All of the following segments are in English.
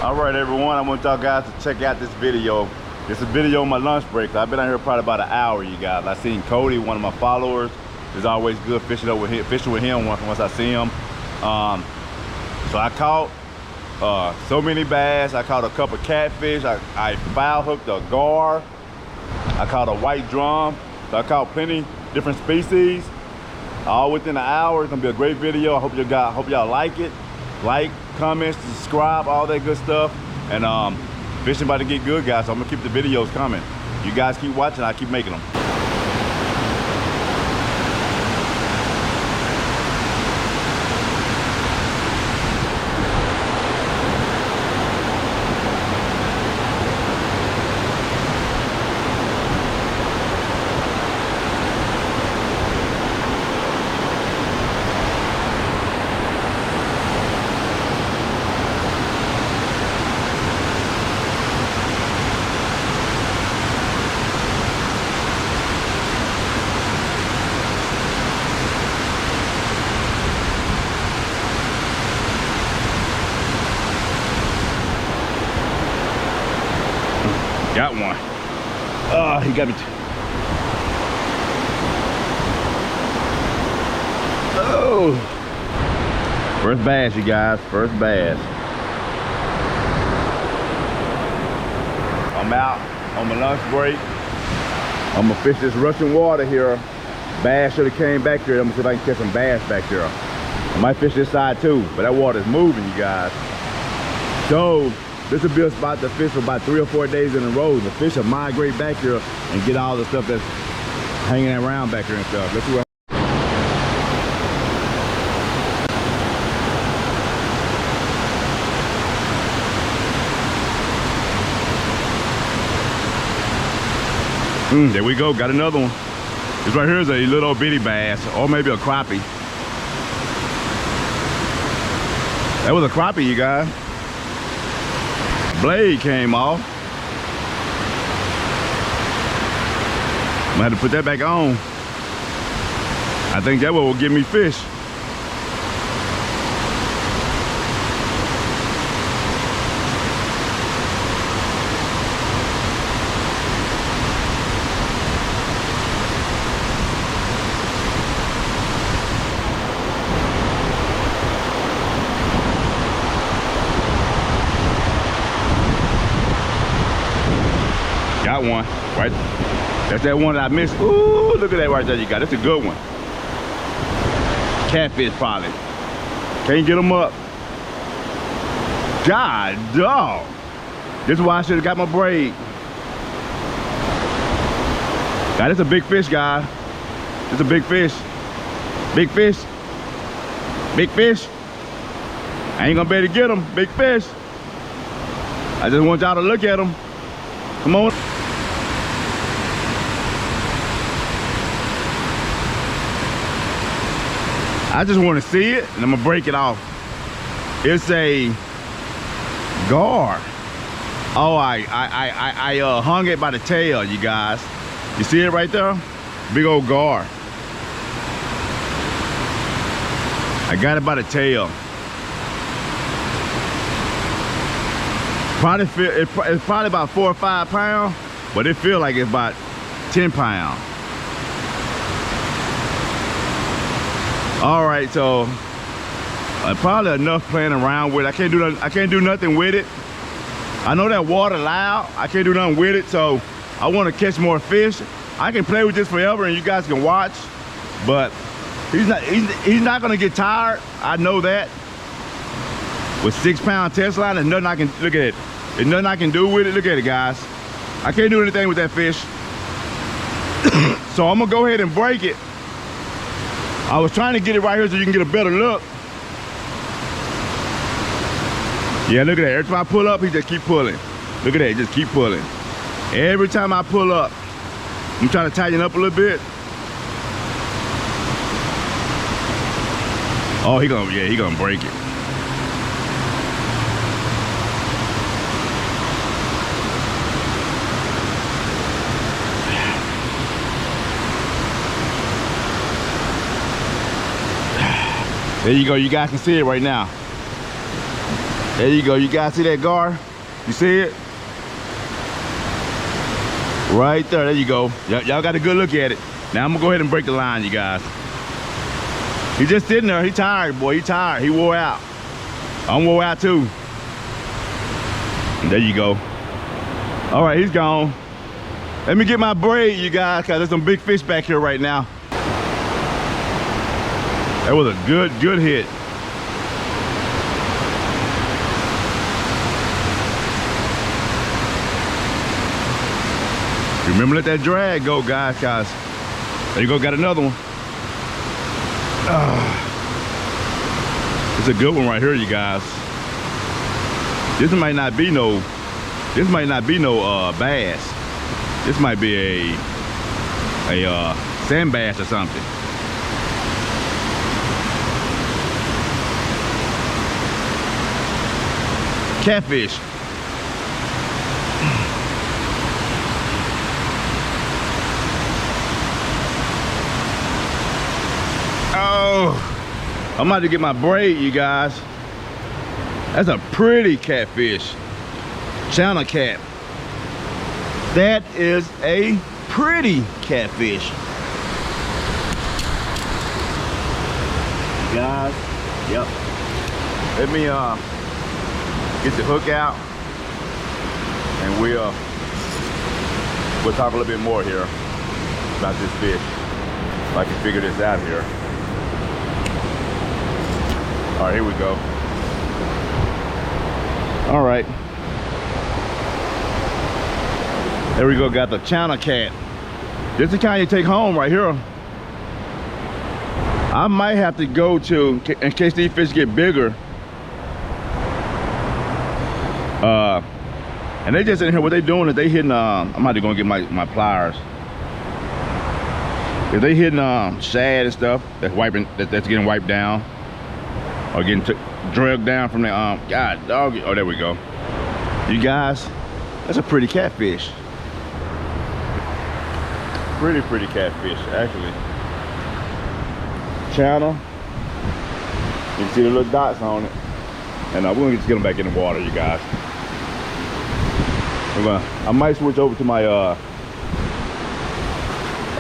All right, everyone, I want y'all guys to check out this video. It's a video on my lunch break. I've been out here probably about an hour, you guys. I seen Cody, one of my followers. It's always good fishing with him once I see him. So I caught so many bass. I caught a couple catfish. I foul hooked a gar. I caught a white drum. So I caught plenty different species. All within an hour. It's gonna be a great video. I hope y'all like it. Like, comment, subscribe, all that good stuff. And fishing about to get good, guys, so I'm gonna keep the videos coming. You guys keep watching, I keep making them. Got one. Oh, he got me. Oh. First bass, you guys. First bass. I'm out on my lunch break. I'm gonna fish this rushing water here. Bass should have came back here. I'm gonna see if I can catch some bass back here. I might fish this side too, but that water is moving, you guys. So this will be a spot to fish for about 3 or 4 days in a row. The fish will migrate back here and get all the stuff that's hanging around back here and stuff. Let's see what. There we go, got another one. This right here is a little bitty bass, or maybe a crappie. That was a crappie, you guys. Blade came off. I'm gonna have to put that back on. I think that will give me fish. Got one, right? That's that one that I missed. Ooh, look at that right there you got. That's a good one. Catfish probably. Can't get them up. God dog. This is why I should have got my braid. God, it's a big fish, guys. It's a big fish. Big fish. Big fish. I ain't gonna be able to get them. Big fish. I just want y'all to look at them. Come on. I just want to see it, and I'm gonna break it off. It's a gar. Oh, I hung it by the tail, you guys. You see it right there? Big old gar. I got it by the tail. It's probably about 4 or 5 pounds, but it feels like it's about 10 pounds. All right, so probably enough playing around with it. I can't do nothing with it. I know that water loud. I can't do nothing with it, so I want to catch more fish. I can play with this forever, and you guys can watch. But he's not gonna get tired. I know that. With 6-pound test line, there's nothing I can look at it. There's nothing I can do with it. Look at it, guys. I can't do anything with that fish. So I'm gonna go ahead and break it. I was trying to get it right here so you can get a better look. Yeah, look at that. Every time I pull up, he just keep pulling. Look at that, just keep pulling. Every time I pull up, I'm trying to tighten up a little bit. Oh, he gonna break it. There you go, you guys can see it right now. There you go. You guys see that gar? You see it? Right there. There you go. Y'all got a good look at it. Now I'm gonna go ahead and break the line, you guys. He just sitting there. He tired, boy. He tired. He wore out. I'm wore out too. There you go. All right, he's gone. Let me get my braid, you guys, because there's some big fish back here right now. That was a good hit. Remember, let that drag go, guys, guys. There you go, got another one. It's a good one right here, you guys. This might not be no bass. This might be a sand bass or something. Catfish. Oh, I'm about to get my braid, you guys. That's a pretty catfish. Channel cat. That is a pretty catfish. Guys, yep. Let me get the hook out, and we'll talk a little bit more here about this fish. If I can figure this out here. All right, here we go. All right. There we go, got the channel cat. This is the kind you take home right here. I might have to go to, in case these fish get bigger. And they just in here, what they doing is they hitting, I'm about to go and get my pliers. If they hitting shad and stuff, that's getting wiped down. Or getting dragged down from the, God dog, oh, there we go. You guys, that's a pretty catfish. Pretty catfish, actually. Channel. You can see the little dots on it. And we're gonna get them back in the water, you guys. I might switch over to my,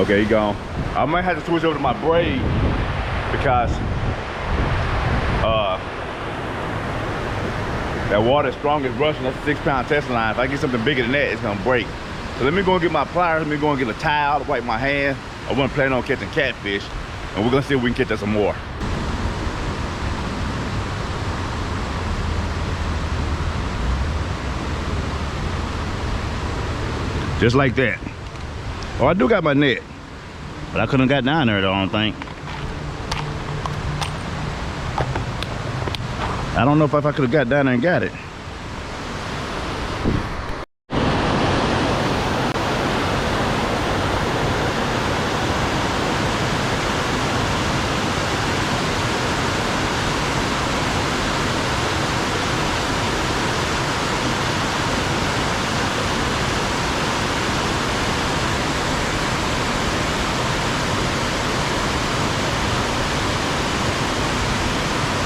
okay, he gone. I might have to switch over to my braid because that water is strong as Russian. That's a 6-pound test line. If I get something bigger than that, it's gonna break. So let me go and get my pliers. Let me go and get a towel to wipe my hand. I wasn't planning on catching catfish, and we're gonna see if we can catch us some more. Just like that. Oh, I do got my net, but I couldn't got down there though, I don't think. I don't know if I could have got down there and got it.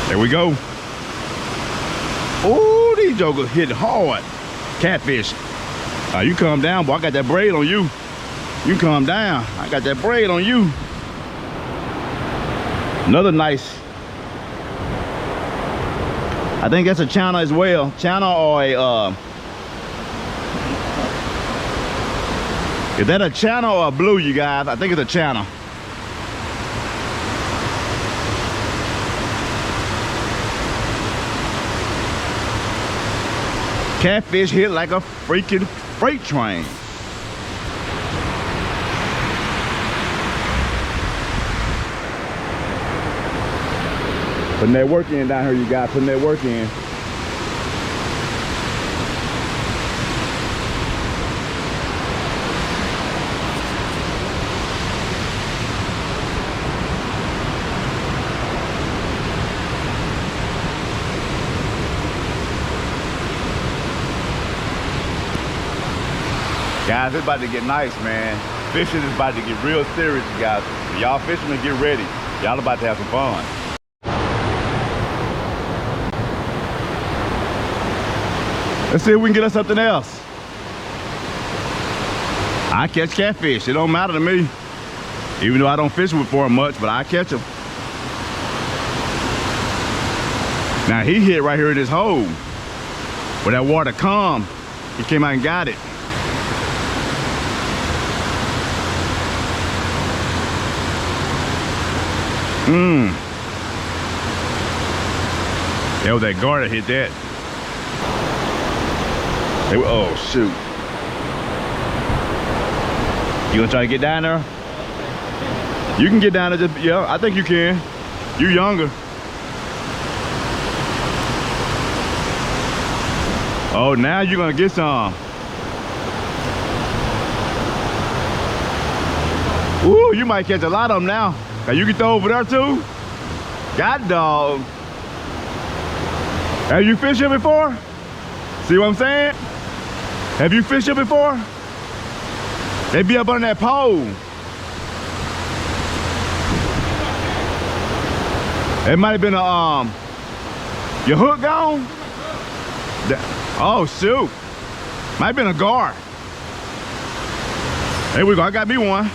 There we go. Oh, these jokers hit hard. Catfish. You calm down, boy. I got that braid on you. You calm down. I got that braid on you. Another nice. I think that's a channel as well. Channel or a is that a channel or a blue, you guys? I think it's a channel. Catfish hit like a freaking freight train. Putting that work in down here, you guys. Putting that work in. Guys, it's about to get nice, man. Fishing is about to get real serious, you guys. Y'all fishermen, get ready. Y'all about to have some fun. Let's see if we can get us something else. I catch catfish. It don't matter to me. Even though I don't fish with for them much, but I catch them. Now he hit right here in this hole. Where that water calm, he came out and got it. That was that guard that hit that. Oh shoot. You gonna try to get down there? You can get down there, just, yeah, I think you can. You younger. Oh, now you're gonna get some. Ooh, you might catch a lot of them now. Now you can throw over there too. God dog. Have you fished here before? See what I'm saying? Have you fished here before? They be up on that pole. It might have been a your hook gone? Oh shoot. Might have been a gar. There we go, I got me one.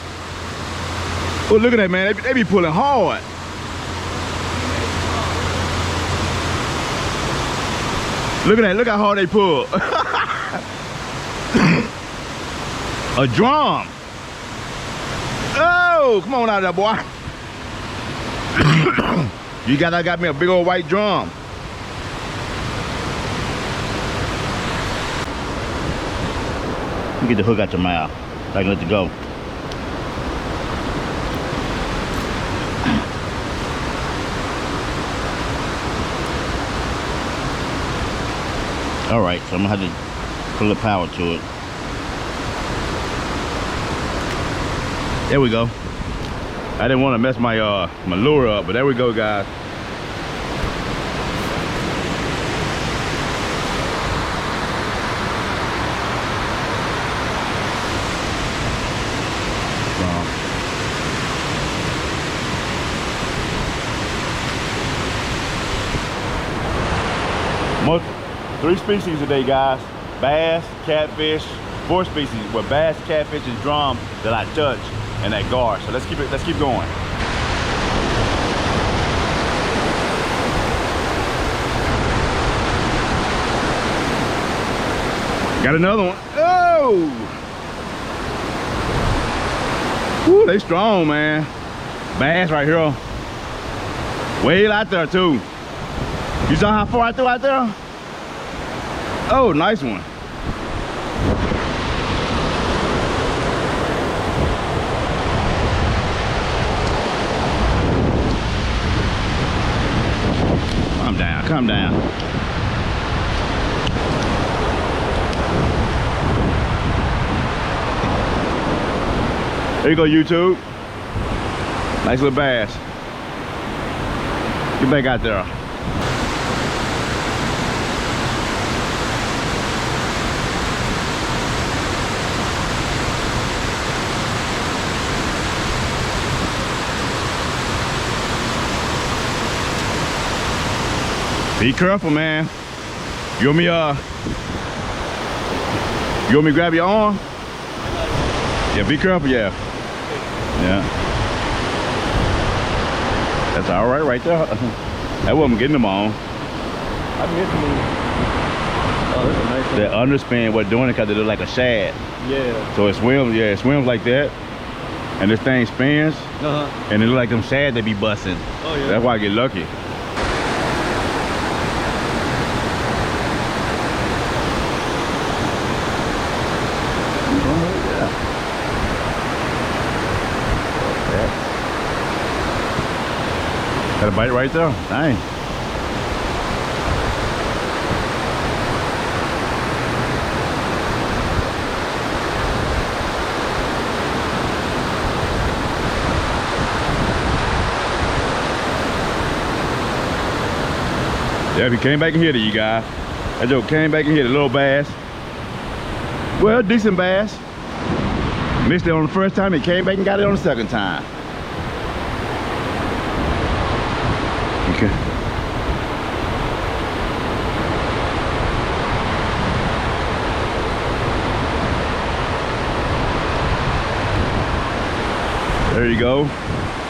Oh, look at that, man. They be pulling hard. Look at that, look how hard they pull. A drum. Oh, come on out there, boy. I got me a big old white drum. Get the hook out your mouth. So I can let you go. All right, so I'm gonna have to put a little power to it. There we go. I didn't want to mess my my lure up, but there we go, guys. Three species today, guys. Bass, catfish, 4 species with bass, catfish, and drum that I touch and that gar. So let's keep going. Got another one. Oh! Woo, they strong, man. Bass right here. Way out there too. You saw how far I threw out there? Oh, nice one. Calm down, calm down. There you go, YouTube. Nice little bass. Get back out there. Be careful, man. You want me to grab your arm? Yeah, be careful, yeah. Yeah. That's all right there. That wasn't getting them on. I missed me. Oh, that's a nice one. That underspin was doing it because it looked like a shad. Yeah. So it swims, yeah, it swims like that. And this thing spins. And it look like them shad they be busting. Oh, yeah. That's why I get lucky. Got a bite right there. Dang. Yeah, he came back and hit it, you guys. That joke came back and hit a little bass. Well, decent bass. Missed it on the first time, he came back and got it on the second time. Okay. There you go.